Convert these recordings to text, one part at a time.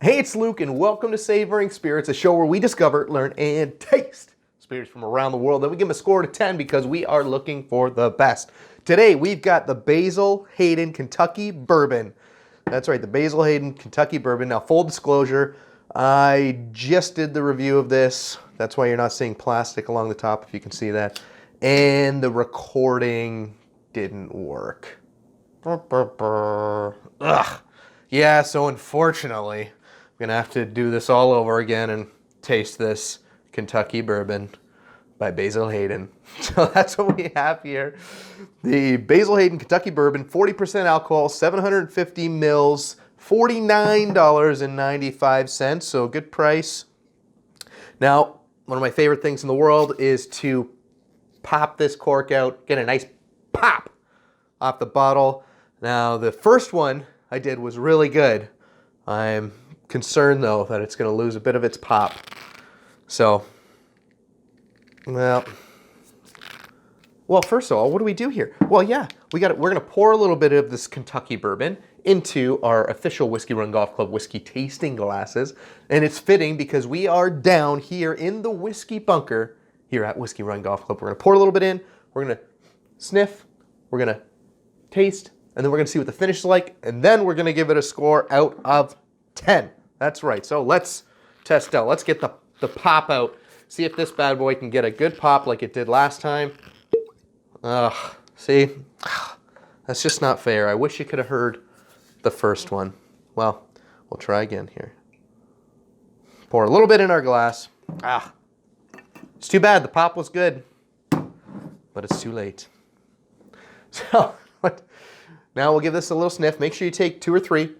Hey, it's Luke, and welcome to Savoring Spirits, a show where we discover, learn, and taste spirits from around the world. Then we give them a score to 10 because we are looking for the best. Today, we've got the Basil Hayden Kentucky Bourbon. That's right, the Basil Hayden Kentucky Bourbon. Now, full disclosure, I just did the review of this. That's why you're not seeing plastic along the top, if you can see that. And the recording didn't work. Ugh. Yeah, so unfortunately, I'm gonna have to do this all over again and taste this Kentucky bourbon by Basil Hayden. So that's what we have here. The Basil Hayden Kentucky bourbon, 40% alcohol, 750 mils, $49.95. So good price. Now, one of my favorite things in the world is to pop this cork out, get a nice pop off the bottle. Now, the first one I did was really good. I'm concerned, though, that it's going to lose a bit of its pop. So, well, first of all, what do we do here? Well, yeah, we're going to pour a little bit of this Kentucky bourbon into our official Whiskey Run Golf Club whiskey tasting glasses. And it's fitting because we are down here in the whiskey bunker here at Whiskey Run Golf Club. We're going to pour a little bit in, we're going to sniff, we're going to taste, and then we're going to see what the finish is like, and then we're going to give it a score out of 10. That's right. So let's test out. Let's get the pop out. See if this bad boy can get a good pop like it did last time. See? That's just not fair. I wish you could have heard the first one. Well, we'll try again here. Pour a little bit in our glass. It's too bad. The pop was good, but it's too late. So, now we'll give this a little sniff. Make sure you take 2 or 3. You're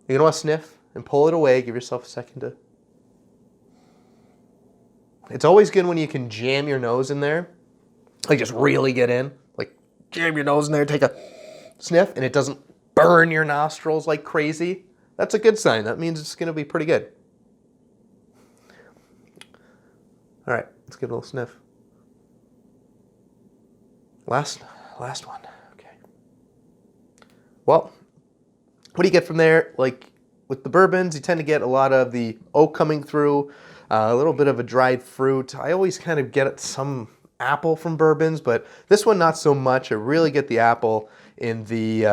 going to want to sniff and pull it away. Give yourself a second to... It's always good when you can jam your nose in there. Like, just really get in. Like, jam your nose in there, take a sniff, and it doesn't burn your nostrils like crazy. That's a good sign. That means it's going to be pretty good. All right, let's give it a little sniff. Last one. Okay. Well, what do you get from there? Like with the bourbons, you tend to get a lot of the oak coming through, a little bit of a dried fruit. I always kind of get some apple from bourbons, but this one not so much. I really get the apple in the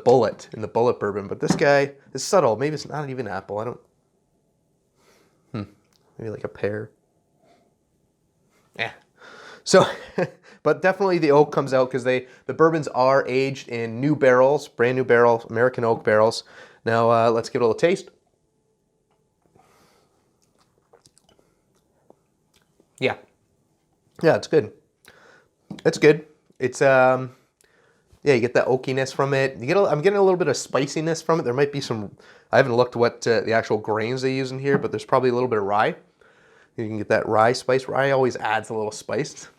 bullet bourbon. But this guy is subtle. Maybe it's not even apple. I don't. Maybe like a pear. Yeah. So, but definitely the oak comes out because the bourbons are aged in new barrels, brand new barrels, American oak barrels. Now let's give it a little taste. Yeah, it's good. It's good. It's yeah, you get that oakiness from it. I'm getting a little bit of spiciness from it. There might be some. I haven't looked what the actual grains they use in here, but there's probably a little bit of rye. You can get that rye spice. Rye always adds a little spice.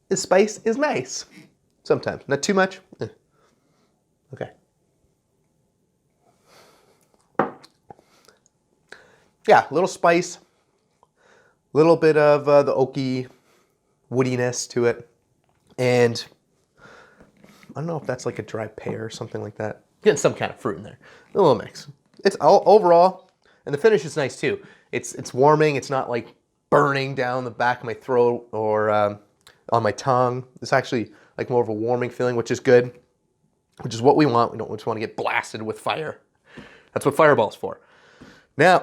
The spice is nice. Sometimes. Not too much. Okay. Yeah, a little spice. A little bit of the oaky woodiness to it. And I don't know if that's like a dry pear or something like that. Getting some kind of fruit in there. A little mix. It's all overall, and the finish is nice too. It's warming. It's not like burning down the back of my throat or on my tongue. It's actually like more of a warming feeling, which is good, which is what we want. We don't just want to get blasted with fire. That's what Fireball's for. Now,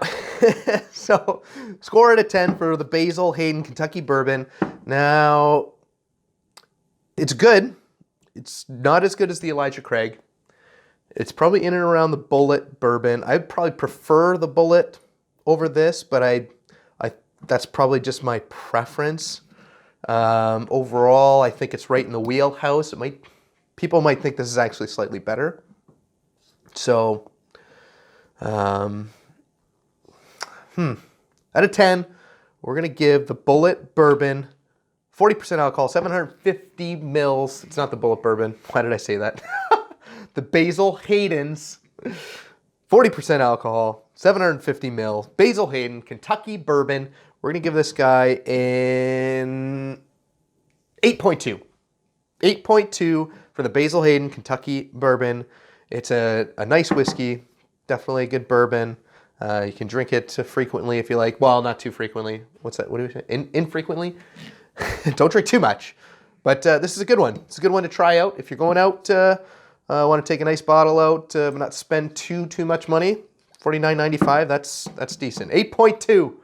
so score it a 10 for the Basil Hayden Kentucky Bourbon. Now, it's good. It's not as good as the Elijah Craig. It's probably in and around the Bullet Bourbon. I'd probably prefer the Bullet over this, but that's probably just my preference. Overall, I think it's right in the wheelhouse. People might think this is actually slightly better. So, out of 10, we're going to give the Bullet Bourbon 40% alcohol, 750 mils. It's not the Bullet Bourbon. Why did I say that? The Basil Hayden's 40% alcohol, 750 mil. Basil Hayden, Kentucky Bourbon. We're going to give this guy an 8.2. 8.2 for the Basil Hayden Kentucky Bourbon. It's a nice whiskey, definitely a good bourbon. You can drink it frequently if you like. Well, not too frequently. What's that? What do we say? Infrequently? Don't drink too much. But this is a good one. It's a good one to try out. If you're going out, want to take a nice bottle out, but not spend too much money, $49.95, that's decent. 8.2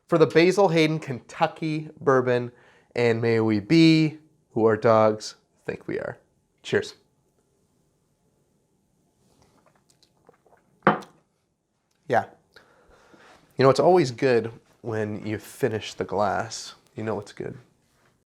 for the Basil Hayden Kentucky Bourbon. And may we be who our dogs think we are. Cheers. Yeah. You know, it's always good when you finish the glass. You know it's good.